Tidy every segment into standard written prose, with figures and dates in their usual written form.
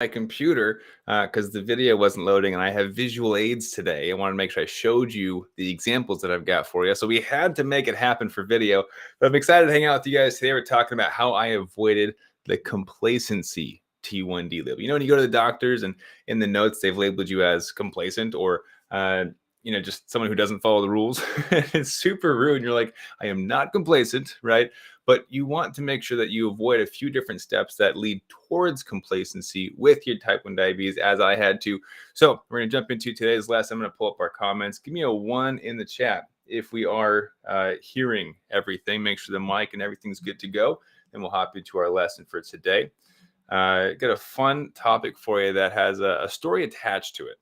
my computer because the video wasn't loading and I have visual aids today. I wanted to make sure I showed you the examples that I've got for you. So we had to make it happen for video. But I'm excited to hang out with you guys today. We're talking about how I avoided the complacency T1D label. You know, when you go to the doctors and in the notes, they've labeled you as complacent or, just someone who doesn't follow the rules. It's super rude. You're like, I am not complacent, right? But you want to make sure that you avoid a few different steps that lead towards complacency with your type 1 diabetes, as I had to. So we're going to jump into today's lesson. I'm going to pull up our comments. Give me a 1 in the chat if we are hearing everything. Make sure the mic and everything's good to go. And we'll hop into our lesson for today. Got a fun topic for you that has a story attached to it.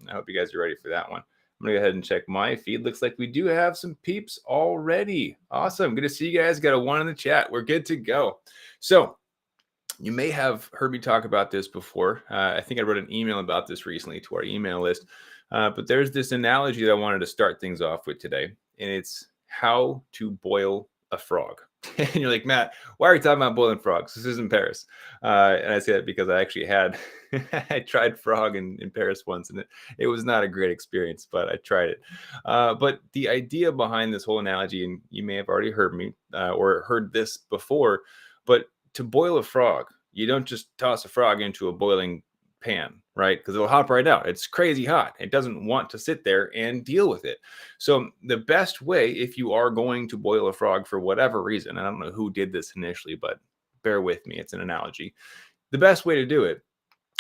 I hope you guys are ready for that one. I'm going to go ahead and check my feed. Looks like we do have some peeps already. Awesome. Good to see you guys. Got a 1 in the chat. We're good to go. So you may have heard me talk about this before. I think I wrote an email about this recently to our email list. But there's this analogy that I wanted to start things off with today. And it's how to boil a frog. And you're like, Matt, why are you talking about boiling frogs? This isn't Paris. And I say that because I actually I tried frog in Paris once, and it was not a great experience, but I tried it. But the idea behind this whole analogy, and you may have already heard me or heard this before, but to boil a frog, you don't just toss a frog into a boiling pan, right? Because it'll hop right out. It's crazy hot. It doesn't want to sit there and deal with it. So the best way, if you are going to boil a frog for whatever reason, I don't know who did this initially, but bear with me, it's an analogy. The best way to do it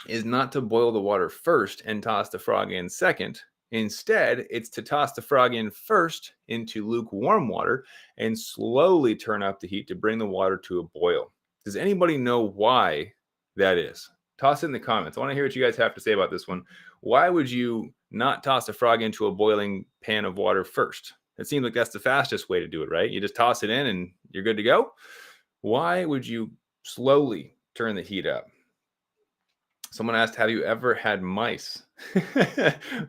is not to boil the water first and toss the frog in second. Instead, it's to toss the frog in first into lukewarm water and slowly turn up the heat to bring the water to a boil. Does anybody know why that is? Toss it in the comments. I want to hear what you guys have to say about this one. Why would you not toss a frog into a boiling pan of water first? It seems like that's the fastest way to do it, right? You just toss it in and you're good to go. Why would you slowly turn the heat up? Someone asked, have you ever had mice?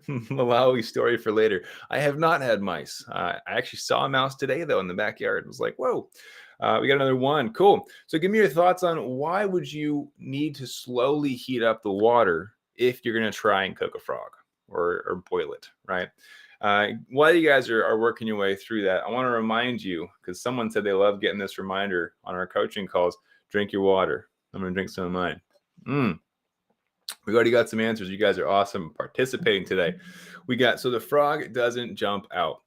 Malawi story for later. I have not had mice. I actually saw a mouse today, though, in the backyard. It was like, whoa. We got another 1. Cool. So give me your thoughts on why would you need to slowly heat up the water if you're going to try and cook a frog or boil it, right? While you guys are working your way through that, I want to remind you, because someone said they love getting this reminder on our coaching calls, drink your water. I'm going to drink some of mine. We already got some answers. You guys are awesome participating today. So the frog doesn't jump out.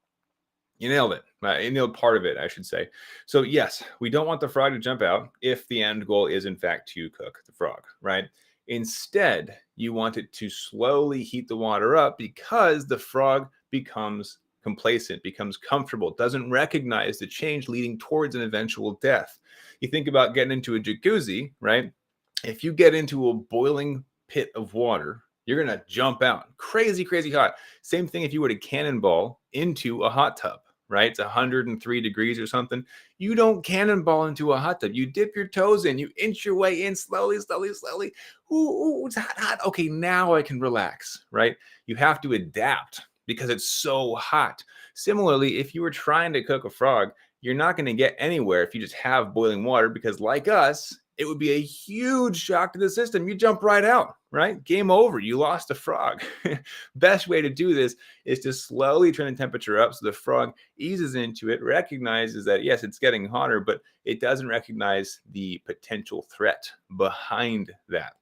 You nailed it. You nailed part of it, I should say. So yes, we don't want the frog to jump out if the end goal is in fact to cook the frog, right? Instead, you want it to slowly heat the water up because the frog becomes complacent, becomes comfortable, doesn't recognize the change leading towards an eventual death. You think about getting into a jacuzzi, right? If you get into a boiling pit of water, you're going to jump out. Crazy, crazy hot. Same thing if you were to cannonball into a hot tub, right? It's 103 degrees or something. You don't cannonball into a hot tub. You dip your toes in. You inch your way in slowly, slowly, slowly. Ooh, it's hot, hot. Okay, now I can relax, right? You have to adapt because it's so hot. Similarly, if you were trying to cook a frog, you're not going to get anywhere if you just have boiling water because, like us, it would be a huge shock to the system. You jump right out, right? Game over. You lost a frog. Best way to do this is to slowly turn the temperature up so the frog eases into it, recognizes that, yes, it's getting hotter, but it doesn't recognize the potential threat behind that.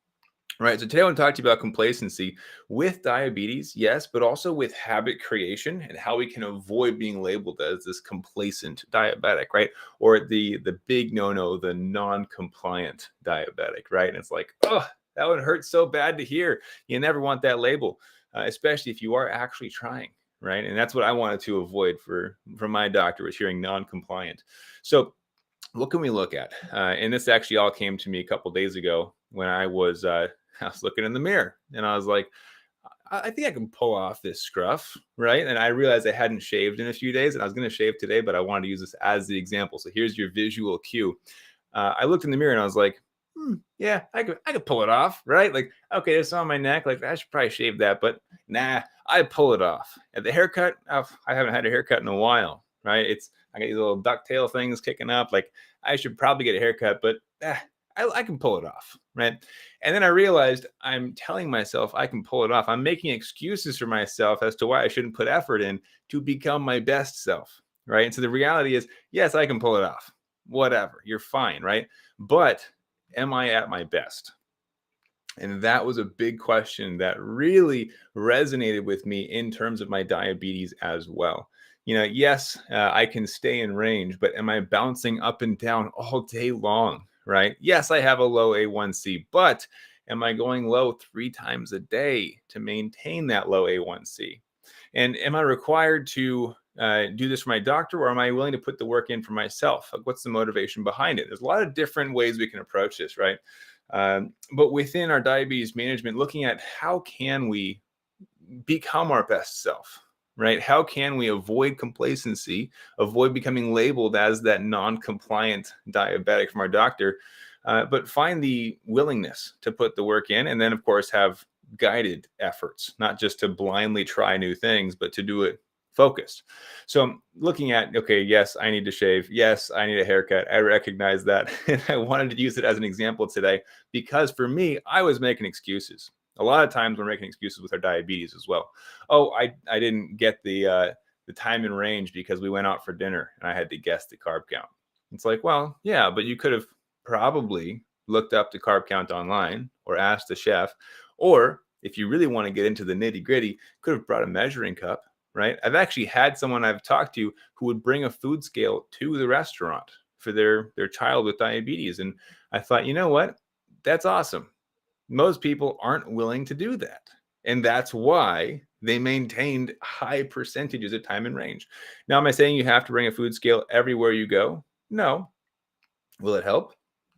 Right. So today I want to talk to you about complacency with diabetes, yes, but also with habit creation and how we can avoid being labeled as this complacent diabetic, right? Or the big no-no, the non-compliant diabetic, right? And it's like, oh, that would hurt so bad to hear. You never want that label, especially if you are actually trying, right? And that's what I wanted to avoid from my doctor, was hearing non-compliant. So what can we look at? And this actually all came to me a couple days ago when I was looking in the mirror and I was like, I think I can pull off this scruff, right? And I realized I hadn't shaved in a few days and I was going to shave today, but I wanted to use this as the example. So here's your visual cue. I looked in the mirror and I was like, yeah, I could pull it off, right? Like, okay, it's on my neck. Like, I should probably shave that, but nah, I pull it off. At the haircut, I haven't had a haircut in a while, right? I got these little ducktail things kicking up. Like, I should probably get a haircut, but I can pull it off, right? And then I realized I'm telling myself I can pull it off. I'm making excuses for myself as to why I shouldn't put effort in to become my best self, right? And so the reality is, yes, I can pull it off. Whatever, you're fine, right? But am I at my best? And that was a big question that really resonated with me in terms of my diabetes as well. Yes, I can stay in range, but am I bouncing up and down all day long, right? Yes, I have a low A1C, but am I going low 3 times a day to maintain that low A1C? And am I required to do this for my doctor, or am I willing to put the work in for myself? Like, what's the motivation behind it? There's a lot of different ways we can approach this, right? But within our diabetes management, looking at how can we become our best self, right? How can we avoid complacency, avoid becoming labeled as that non-compliant diabetic from our doctor, but find the willingness to put the work in, and then of course have guided efforts, not just to blindly try new things, but to do it focused. So looking at, okay, yes, I need to shave. Yes, I need a haircut. I recognize that. And I wanted to use it as an example today because for me, I was making excuses. A lot of times we're making excuses with our diabetes as well. Oh, I didn't get the time in range because we went out for dinner and I had to guess the carb count. It's like, well, yeah, but you could have probably looked up the carb count online or asked the chef, or if you really want to get into the nitty gritty, could have brought a measuring cup, right? I've actually had someone I've talked to who would bring a food scale to the restaurant for their child with diabetes. And I thought, you know what? That's awesome. Most people aren't willing to do that. And that's why they maintained high percentages of time in range. Now, am I saying you have to bring a food scale everywhere you go? No. Will it help?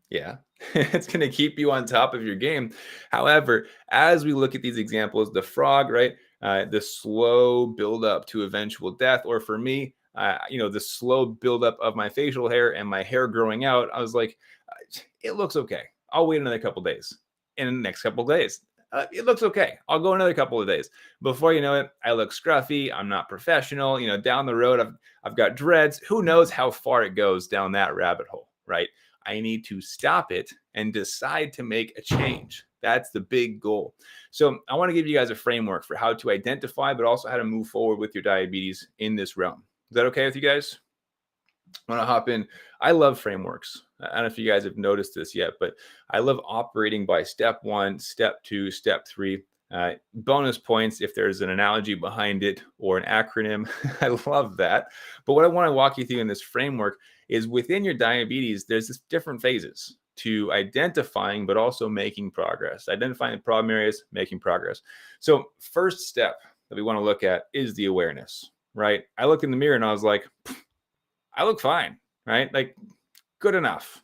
Yeah. It's going to keep you on top of your game. However, as we look at these examples, the frog, right? The slow buildup to eventual death, or for me, the slow buildup of my facial hair and my hair growing out, I was like, it looks okay. I'll wait another couple days. In the next couple days, it looks okay. I'll go another couple of days. Before you know it, I look scruffy. I'm not professional. Down the road, I've got dreads. Who knows how far it goes down that rabbit hole, right? I need to stop it and decide to make a change. That's the big goal. So I want to give you guys a framework for how to identify, but also how to move forward with your diabetes in this realm. Is that okay with you guys? I want to hop in. I love frameworks. I don't know if you guys have noticed this yet, but I love operating by step 1, step 2, step 3. Bonus points if there's an analogy behind it or an acronym. I love that. But what I want to walk you through in this framework is within your diabetes, there's this different phases to identifying, but also making progress. Identifying the problem areas, making progress. So first step that we want to look at is the awareness, right? I look in the mirror and I was like, I look fine, right? Like, good enough.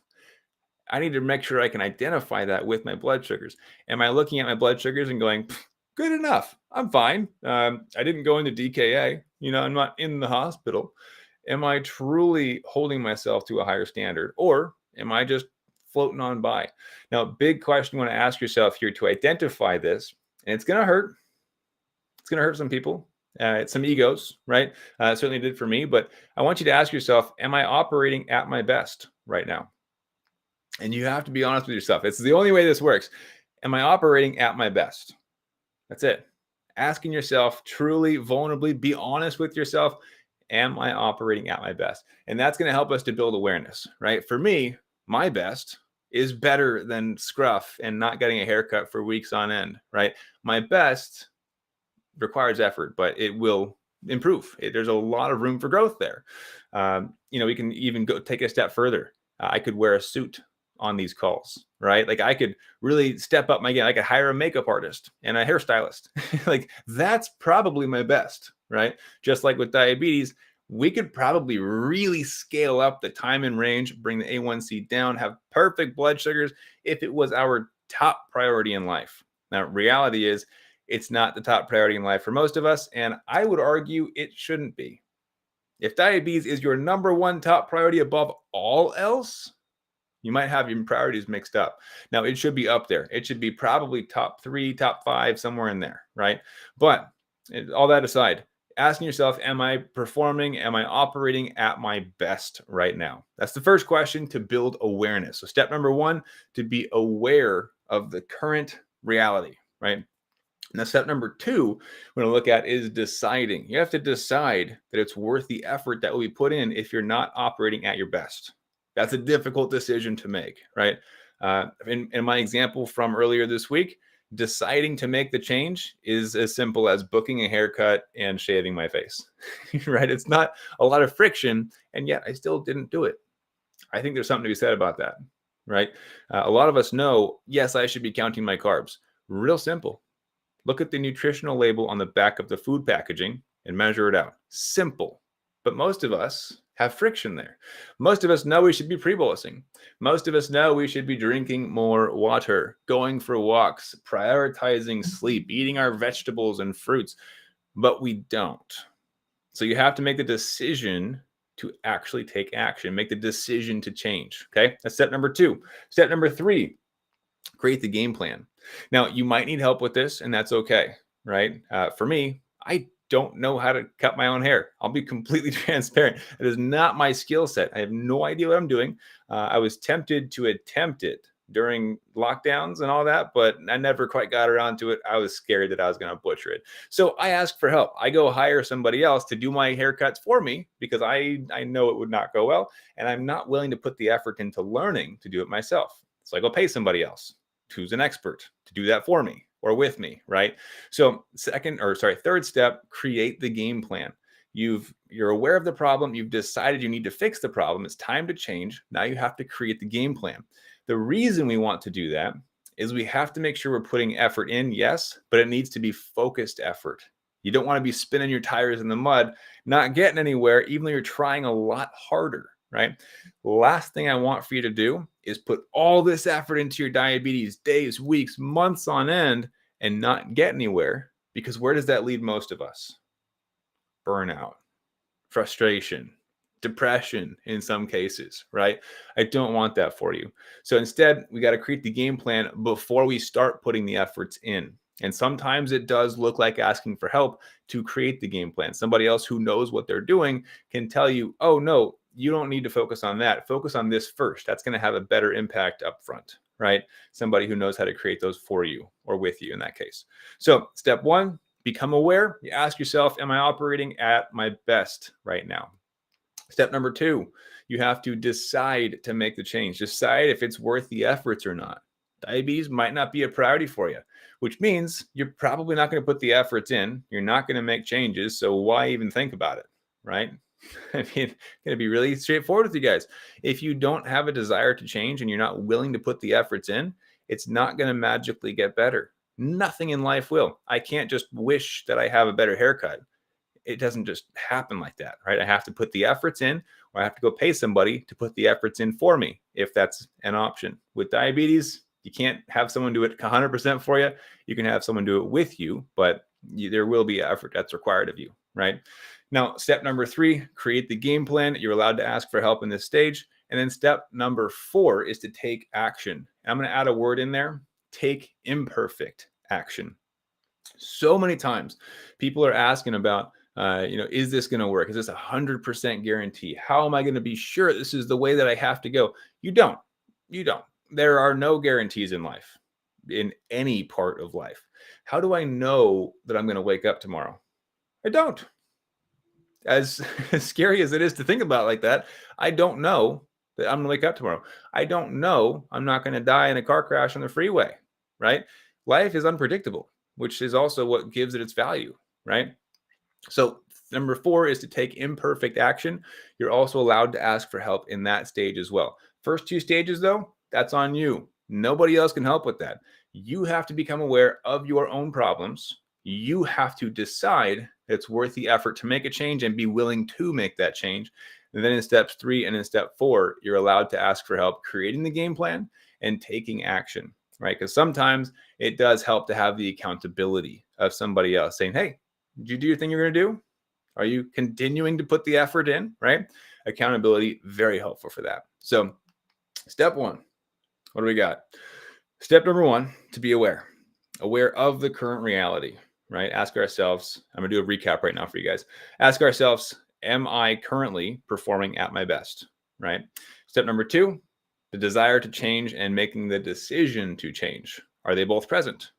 I need to make sure I can identify that with my blood sugars. Am I looking at my blood sugars and going, good enough, I'm fine. I didn't go into DKA, I'm not in the hospital. Am I truly holding myself to a higher standard, or am I just floating on by? Now, big question you want to ask yourself here to identify this, and it's going to hurt. It's going to hurt some people. It's some egos, right? It certainly did for me, but I want you to ask yourself, am I operating at my best right now? And you have to be honest with yourself. It's the only way this works. Am I operating at my best? That's it. Asking yourself, truly, vulnerably, be honest with yourself. Am I operating at my best? And that's going to help us to build awareness, right? For me, my best is better than scruff and not getting a haircut for weeks on end, right? My best requires effort, but it will improve. There's a lot of room for growth there. We can even go take a step further. I could wear a suit on these calls, right? Like, I could really step up my game. I could hire a makeup artist and a hairstylist. Like, that's probably my best, right? Just like with diabetes, we could probably really scale up the time in range, bring the A1C down, have perfect blood sugars if it was our top priority in life. Now, reality is, it's not the top priority in life for most of us, and I would argue it shouldn't be. If diabetes is your number one top priority above all else, you might have your priorities mixed up. Now, it should be up there. It should be probably top 3, top 5, somewhere in there, right? But all that aside, asking yourself, am I performing? Am I operating at my best right now? That's the first question to build awareness. So step number one, to be aware of the current reality, right? Now, step number two, we're going to look at is deciding. You have to decide that it's worth the effort that will be put in if you're not operating at your best. That's a difficult decision to make, right? In my example from earlier this week, deciding to make the change is as simple as booking a haircut and shaving my face, right? It's not a lot of friction, and yet I still didn't do it. I think there's something to be said about that, right? A lot of us know, yes, I should be counting my carbs. Real simple. Look at the nutritional label on the back of the food packaging and measure it out. Simple. But most of us have friction there. Most of us know we should be pre-bolusing. Most of us know we should be drinking more water, going for walks, prioritizing sleep, eating our vegetables and fruits, but we don't. So you have to make the decision to actually take action, make the decision to change. Okay, that's step number two. Step number three, create the game plan. Now, you might need help with this, and that's okay, right? For me, I don't know how to cut my own hair. I'll be completely transparent. It is not my skill set. I have no idea what I'm doing. I was tempted to attempt it during lockdowns and all that, but I never quite got around to it. I was scared that I was going to butcher it. So I asked for help. I go hire somebody else to do my haircuts for me because I know it would not go well, and I'm not willing to put the effort into learning to do it myself. So I go pay somebody else who's an expert to do that for me or with me, right? So third step, create the game plan. You're aware of the problem. You've decided you need to fix the problem. It's time to change. Now you have to create the game plan. The reason we want to do that is we have to make sure we're putting effort in, yes, but it needs to be focused effort. You don't want to be spinning your tires in the mud, not getting anywhere, even though you're trying a lot harder, right? Last thing I want for you to do is put all this effort into your diabetes, days, weeks, months on end, and not get anywhere, because where does that lead most of us? Burnout, frustration, depression in some cases, right? I don't want that for you. So instead, we got to create the game plan before we start putting the efforts in. And sometimes it does look like asking for help to create the game plan. Somebody else who knows what they're doing can tell you, oh, no, you don't need to focus on that. Focus on this first. That's going to have a better impact up front, right? Somebody who knows how to create those for you or with you in that case. So step one, become aware. You ask yourself, am I operating at my best right now? Step number two, you have to decide to make the change. Decide if it's worth the efforts or not. Diabetes might not be a priority for you, which means you're probably not going to put the efforts in. You're not going to make changes. So why even think about it, right? I mean, I'm going to be really straightforward with you guys. If you don't have a desire to change and you're not willing to put the efforts in, it's not going to magically get better. Nothing in life will. I can't just wish that I have a better haircut. It doesn't just happen like that, right? I have to put the efforts in, or I have to go pay somebody to put the efforts in for me, if that's an option. With diabetes, you can't have someone do it 100% for you. You can have someone do it with you, but there will be effort that's required of you, right? Now, step number three, create the game plan. You're allowed to ask for help in this stage. And then step number four is to take action. And I'm going to add a word in there, take imperfect action. So many times people are asking about, is this going to work? Is this 100% guarantee? How am I going to be sure this is the way that I have to go? You don't. There are no guarantees in life, in any part of life. How do I know that I'm going to wake up tomorrow? I don't. As scary as it is to think about like that, I don't know that I'm going to wake up tomorrow. I don't know I'm not going to die in a car crash on the freeway, right? Life is unpredictable, which is also what gives it its value, right? So number four is to take imperfect action. You're also allowed to ask for help in that stage as well. First two stages, though, that's on you. Nobody else can help with that. You have to become aware of your own problems. You have to decide it's worth the effort to make a change and be willing to make that change. And then in steps 3 and in step 4, you're allowed to ask for help creating the game plan and taking action, right? Because sometimes it does help to have the accountability of somebody else saying, hey, did you do your thing you're going to do? Are you continuing to put the effort in, right? Accountability, very helpful for that. So step 1, what do we got? Step number 1, to be aware of the current reality, right? Ask ourselves, I'm going to do a recap right now for you guys. Ask ourselves, am I currently performing at my best, right? Step number 2, the desire to change and making the decision to change. Are they both present?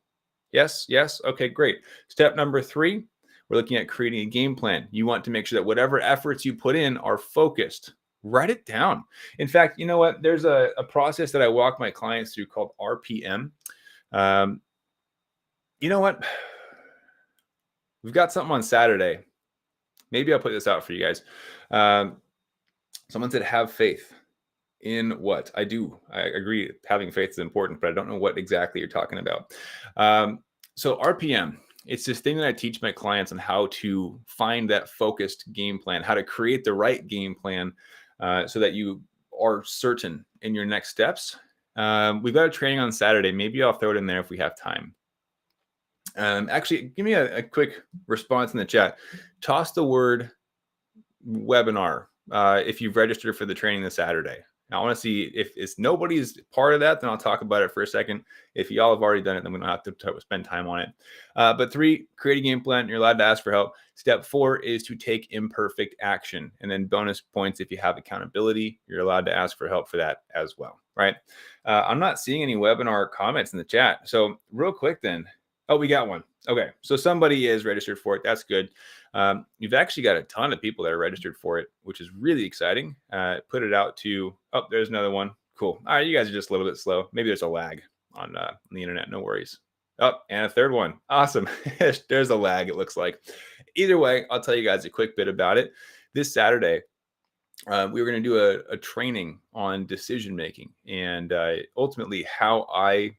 Yes, yes. Okay, great. Step number 3, we're looking at creating a game plan. You want to make sure that whatever efforts you put in are focused. Write it down. In fact, you know what? There's a process that I walk my clients through called RPM. You know what? We've got something on Saturday. Maybe I'll put this out for you guys. Someone said, have faith in what? I do. I agree. Having faith is important, but I don't know what exactly you're talking about. So RPM, it's this thing that I teach my clients on how to find that focused game plan, how to create the right game plan so that you are certain in your next steps. We've got a training on Saturday. Maybe I'll throw it in there if we have time. Actually, give me a quick response in the chat. Toss the word webinar if you've registered for the training this Saturday. Now, I want to see if it's nobody's part of that, then I'll talk about it for a second. If y'all have already done it, then we don't have to spend time on it. But 3, create a game plan. You're allowed to ask for help. Step 4 is to take imperfect action. And then bonus points if you have accountability, you're allowed to ask for help for that as well, right? I'm not seeing any webinar comments in the chat. So real quick then. Oh, we got one. Okay, so somebody is registered for it. That's good. You've actually got a ton of people that are registered for it, which is really exciting. Put it out to, oh, there's another one. Cool. All right, you guys are just a little bit slow. Maybe there's a lag on the internet. No worries. Oh, and a third one. Awesome. There's a lag, it looks like. Either way, I'll tell you guys a quick bit about it. This Saturday, we were going to do a training on decision making and ultimately how I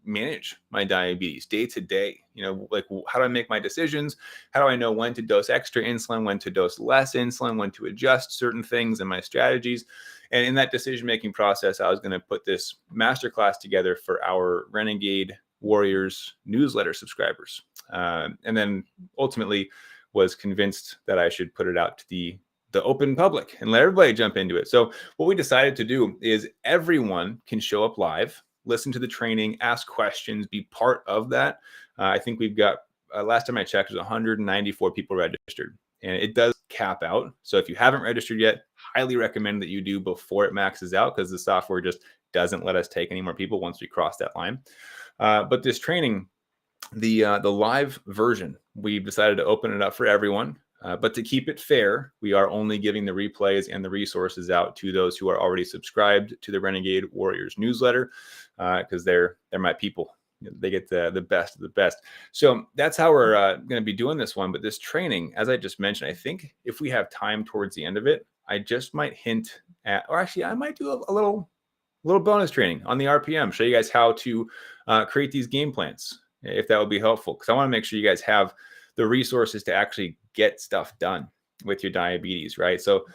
manage my diabetes day to day. You know, like how do I make my decisions? How do I know when to dose extra insulin, when to dose less insulin, when to adjust certain things in my strategies? And in that decision-making process, I was going to put this masterclass together for our Renegade Warriors newsletter subscribers. And then ultimately was convinced that I should put it out to the open public and let everybody jump into it. So what we decided to do is everyone can show up live, listen to the training, ask questions, be part of that. I think we've got, last time I checked, there's 194 people registered, and it does cap out. So if you haven't registered yet, highly recommend that you do before it maxes out, because the software just doesn't let us take any more people once we cross that line. But this training, the live version, we've decided to open it up for everyone. But to keep it fair, we are only giving the replays and the resources out to those who are already subscribed to the Renegade Warriors newsletter, because they're my people. They get the best of the best. So that's how we're going to be doing this one. But this training, as I just mentioned, I think if we have time towards the end of it, I just might hint at, or actually I might do a little bonus training on the RPM, show you guys how to create these game plans, if that would be helpful, because I want to make sure you guys have the resources to actually get stuff done with your diabetes, right? So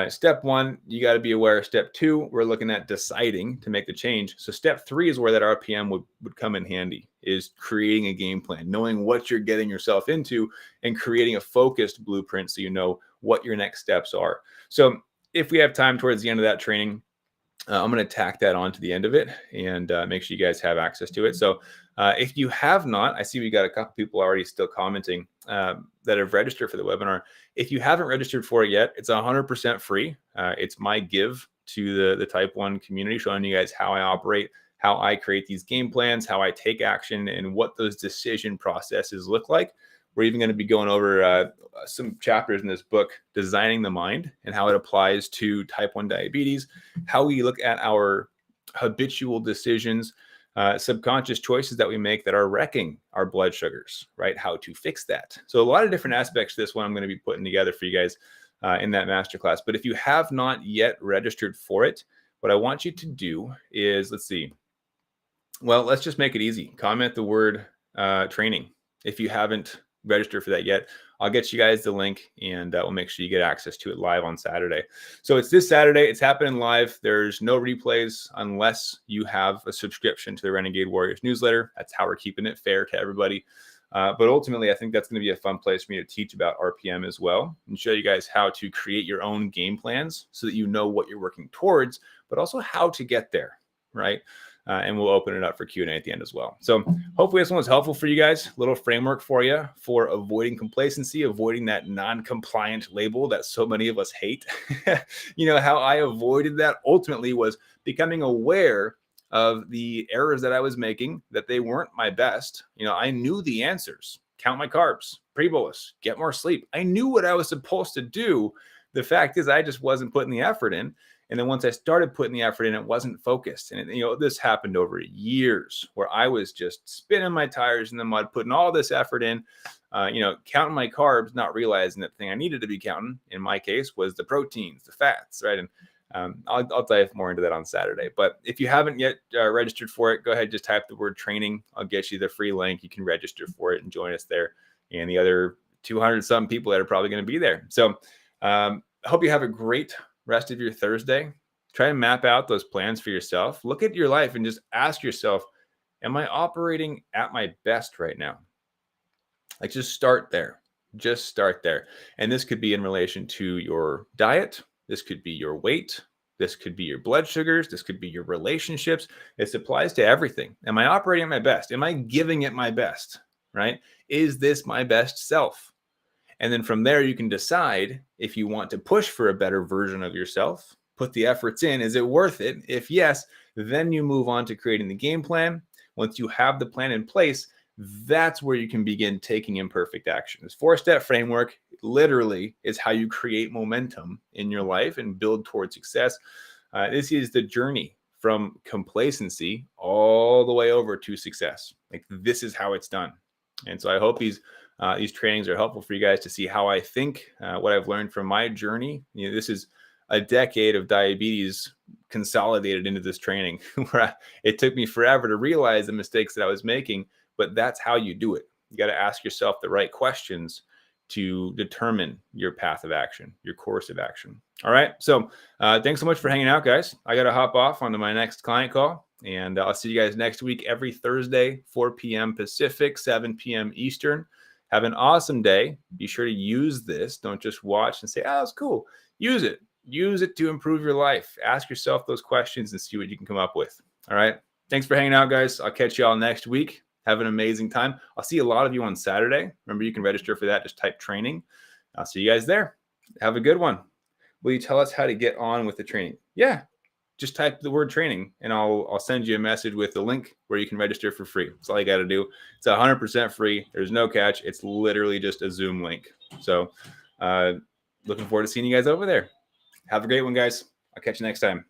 step 1, you got to be aware. Step 2, we're looking at deciding to make the change. So step 3 is where that RPM would come in handy, is creating a game plan, knowing what you're getting yourself into and creating a focused blueprint so you know what your next steps are. So if we have time towards the end of that training, I'm going to tack that on to the end of it and make sure you guys have access to it. So if you have not, I see we got a couple people already still commenting that have registered for the webinar. If you haven't registered for it yet, it's 100% free. It's my give to the type 1 community, showing you guys how I operate, how I create these game plans, how I take action, and what those decision processes look like. We're even going to be going over some chapters in this book, Designing the Mind, and how it applies to type 1 diabetes, how we look at our habitual decisions, subconscious choices that we make that are wrecking our blood sugars, right? How to fix that. So a lot of different aspects to this one I'm going to be putting together for you guys in that masterclass. But if you have not yet registered for it, what I want you to do is, let's see. Well, let's just make it easy. Comment the word training. If you haven't registered for that yet, I'll get you guys the link, and we'll make sure you get access to it live on Saturday. So it's this Saturday. It's happening live. There's no replays unless you have a subscription to the Renegade Warriors newsletter. That's how we're keeping it fair to everybody. But ultimately, I think that's going to be a fun place for me to teach about RPM as well, and show you guys how to create your own game plans so that you know what you're working towards, but also how to get there, right? and we'll open it up for Q&A at the end as well. So hopefully this one was helpful for you guys. Little framework for you for avoiding complacency, avoiding that non-compliant label that so many of us hate. How I avoided that ultimately was becoming aware of the errors that I was making, that they weren't my best. I knew the answers. Count my carbs, pre-bolus, get more sleep. I knew what I was supposed to do. The fact is I just wasn't putting the effort in. And then once I started putting the effort in, it wasn't focused. And this happened over years where I was just spinning my tires in the mud, putting all this effort in, counting my carbs, not realizing that the thing I needed to be counting, in my case, was the proteins, the fats, right? And I'll dive more into that on Saturday. But if you haven't yet registered for it, go ahead, just type the word training. I'll get you the free link. You can register for it and join us there. And the other 200 some people that are probably going to be there. So I hope you have a great rest of your Thursday. Try and map out those plans for yourself. Look at your life and just ask yourself, am I operating at my best right now? Like, just start there. Just start there. And this could be in relation to your diet. This could be your weight. This could be your blood sugars. This could be your relationships. It applies to everything. Am I operating at my best? Am I giving it my best? Right? Is this my best self? And then from there, you can decide if you want to push for a better version of yourself, put the efforts in. Is it worth it? If yes, then you move on to creating the game plan. Once you have the plan in place, that's where you can begin taking imperfect action. This 4-step framework literally is how you create momentum in your life and build towards success. This is the journey from complacency all the way over to success. Like, this is how it's done. And so I hope these trainings are helpful for you guys to see how I think, what I've learned from my journey. This is a decade of diabetes consolidated into this training where it took me forever to realize the mistakes that I was making, but that's how you do it. You got to ask yourself the right questions to determine your path of action, your course of action. All right. So thanks so much for hanging out, guys. I got to hop off onto my next client call, and I'll see you guys next week, every Thursday, 4 p.m. Pacific, 7 p.m. Eastern. Have an awesome day. Be sure to use this. Don't just watch and say, oh, it's cool. Use it. Use it to improve your life. Ask yourself those questions and see what you can come up with. All right. Thanks for hanging out, guys. I'll catch you all next week. Have an amazing time. I'll see a lot of you on Saturday. Remember, you can register for that. Just type training. I'll see you guys there. Have a good one. Will you tell us how to get on with the training? Yeah. Just type the word training and I'll send you a message with the link where you can register for free. That's all you got to do. It's 100% free. There's no catch. It's literally just a Zoom link. So looking forward to seeing you guys over there. Have a great one, guys. I'll catch you next time.